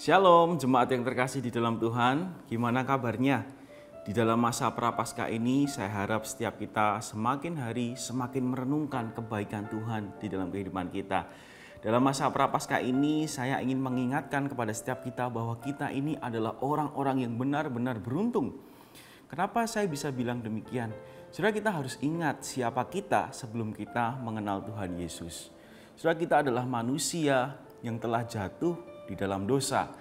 Shalom, jemaat yang terkasih di dalam Tuhan. Gimana kabarnya? Di dalam masa Prapaskah ini, saya harap setiap kita semakin hari semakin merenungkan kebaikan Tuhan di dalam kehidupan kita. Dalam masa Prapaskah ini, saya ingin mengingatkan kepada setiap kita bahwa kita ini adalah orang-orang yang benar-benar beruntung. Kenapa saya bisa bilang demikian? Saudara, kita harus ingat siapa kita sebelum kita mengenal Tuhan Yesus. Saudara, kita adalah manusia yang telah jatuh di dalam dosa.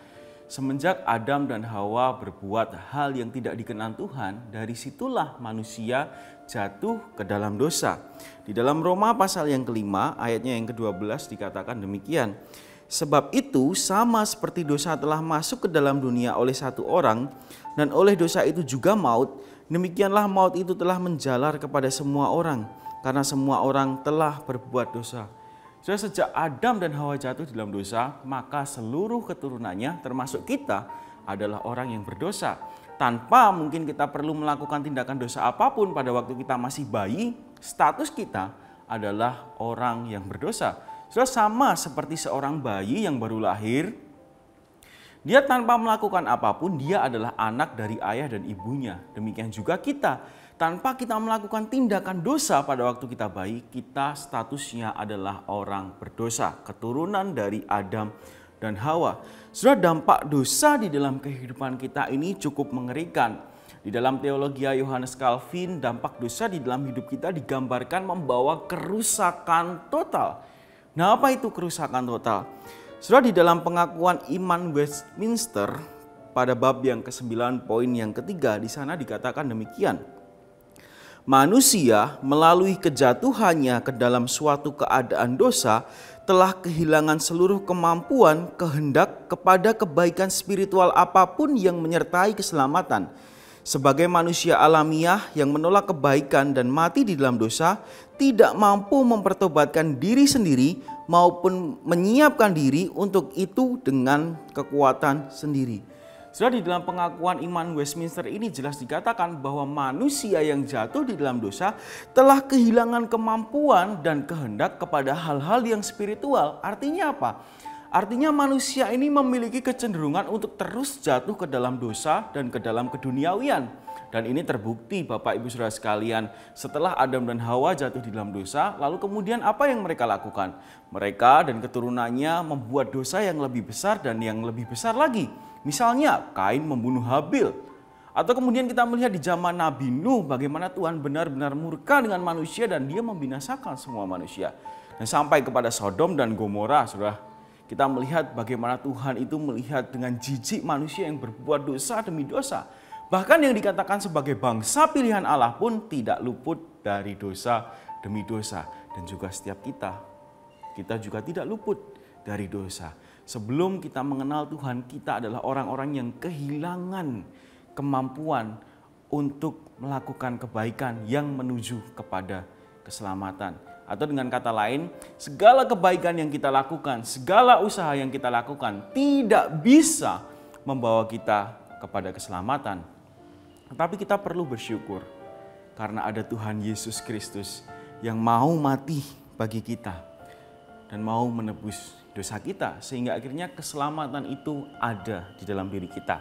Semenjak Adam dan Hawa berbuat hal yang tidak dikenan Tuhan, dari situlah manusia jatuh ke dalam dosa. Di dalam Roma pasal yang kelima, ayatnya yang ke-12 dikatakan demikian. Sebab itu sama seperti dosa telah masuk ke dalam dunia oleh satu orang, dan oleh dosa itu juga maut, demikianlah maut itu telah menjalar kepada semua orang, karena semua orang telah berbuat dosa. Sejak Adam dan Hawa jatuh di dalam dosa, maka seluruh keturunannya termasuk kita adalah orang yang berdosa. Tanpa mungkin kita perlu melakukan tindakan dosa apapun pada waktu kita masih bayi, status kita adalah orang yang berdosa. Sama seperti seorang bayi yang baru lahir, dia tanpa melakukan apapun, dia adalah anak dari ayah dan ibunya. Demikian juga kita. Tanpa kita melakukan tindakan dosa pada waktu kita bayi, kita statusnya adalah orang berdosa, keturunan dari Adam dan Hawa. Sudah dampak dosa di dalam kehidupan kita ini cukup mengerikan. Di dalam teologi Yohanes Calvin, dampak dosa di dalam hidup kita digambarkan membawa kerusakan total. Nah, apa itu kerusakan total? Sudah di dalam pengakuan iman Westminster pada bab yang ke-9 poin yang ketiga, di sana dikatakan demikian. Manusia melalui kejatuhannya ke dalam suatu keadaan dosa telah kehilangan seluruh kemampuan kehendak kepada kebaikan spiritual apapun yang menyertai keselamatan. Sebagai manusia alamiah yang menolak kebaikan dan mati di dalam dosa, tidak mampu mempertobatkan diri sendiri maupun menyiapkan diri untuk itu dengan kekuatan sendiri. Sudah di dalam pengakuan iman Westminster ini jelas dikatakan bahwa manusia yang jatuh di dalam dosa telah kehilangan kemampuan dan kehendak kepada hal-hal yang spiritual. Artinya apa? Artinya manusia ini memiliki kecenderungan untuk terus jatuh ke dalam dosa dan ke dalam keduniawian. Dan ini terbukti Bapak Ibu Saudara sekalian, setelah Adam dan Hawa jatuh di dalam dosa, lalu kemudian apa yang mereka lakukan? Mereka dan keturunannya membuat dosa yang lebih besar dan yang lebih besar lagi. Misalnya Kain membunuh Habil. Atau kemudian kita melihat di zaman Nabi Nuh bagaimana Tuhan benar-benar murka dengan manusia dan dia membinasakan semua manusia. Dan sampai kepada Sodom dan Gomora, Saudara. Kita melihat bagaimana Tuhan itu melihat dengan jijik manusia yang berbuat dosa demi dosa. Bahkan yang dikatakan sebagai bangsa pilihan Allah pun tidak luput dari dosa demi dosa. Dan juga setiap kita juga tidak luput dari dosa. Sebelum kita mengenal Tuhan, kita adalah orang-orang yang kehilangan kemampuan untuk melakukan kebaikan yang menuju kepada keselamatan. Atau dengan kata lain, segala kebaikan yang kita lakukan, segala usaha yang kita lakukan tidak bisa membawa kita kepada keselamatan. Tetapi kita perlu bersyukur karena ada Tuhan Yesus Kristus yang mau mati bagi kita dan mau menebus dosa kita, sehingga akhirnya keselamatan itu ada di dalam diri kita.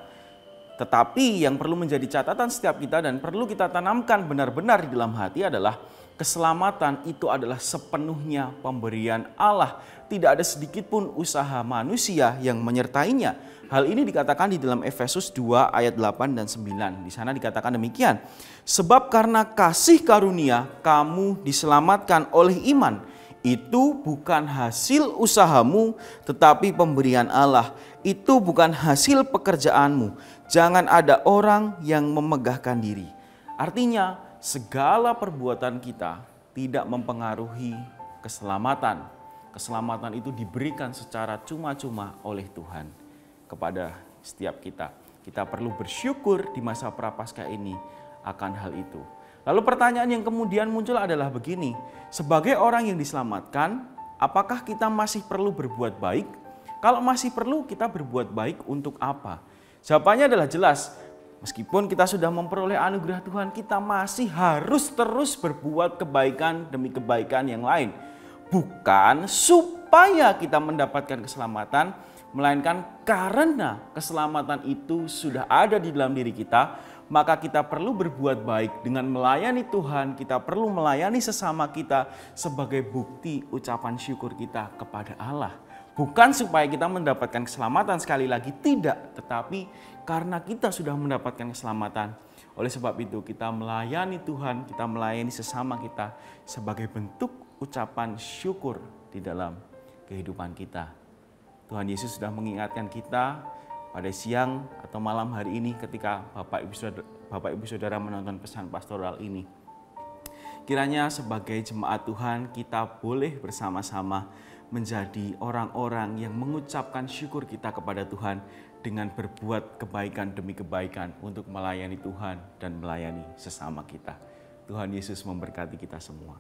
Tetapi yang perlu menjadi catatan setiap kita dan perlu kita tanamkan benar-benar di dalam hati adalah keselamatan itu adalah sepenuhnya pemberian Allah. Tidak ada sedikit pun usaha manusia yang menyertainya. Hal ini dikatakan di dalam Efesus 2 ayat 8 dan 9. Di sana dikatakan demikian. Sebab karena kasih karunia kamu diselamatkan oleh iman. Itu bukan hasil usahamu, tetapi pemberian Allah. Itu bukan hasil pekerjaanmu. Jangan ada orang yang memegahkan diri. Artinya, segala perbuatan kita tidak mempengaruhi keselamatan. Keselamatan itu diberikan secara cuma-cuma oleh Tuhan kepada setiap kita. Kita perlu bersyukur di masa Prapaskah ini akan hal itu. Lalu pertanyaan yang kemudian muncul adalah begini, sebagai orang yang diselamatkan, apakah kita masih perlu berbuat baik? Kalau masih perlu, kita berbuat baik untuk apa? Jawabannya adalah jelas, meskipun kita sudah memperoleh anugerah Tuhan, kita masih harus terus berbuat kebaikan demi kebaikan yang lain. Bukan supaya kita mendapatkan keselamatan, melainkan karena keselamatan itu sudah ada di dalam diri kita, maka kita perlu berbuat baik dengan melayani Tuhan, kita perlu melayani sesama kita sebagai bukti ucapan syukur kita kepada Allah. Bukan supaya kita mendapatkan keselamatan sekali lagi, tidak. Tetapi karena kita sudah mendapatkan keselamatan. Oleh sebab itu kita melayani Tuhan, kita melayani sesama kita sebagai bentuk ucapan syukur di dalam kehidupan kita. Tuhan Yesus sudah mengingatkan kita pada siang atau malam hari ini ketika Bapak Ibu Saudara menonton pesan pastoral ini. Kiranya sebagai jemaat Tuhan kita boleh bersama-sama menjadi orang-orang yang mengucapkan syukur kita kepada Tuhan dengan berbuat kebaikan demi kebaikan untuk melayani Tuhan dan melayani sesama kita. Tuhan Yesus memberkati kita semua.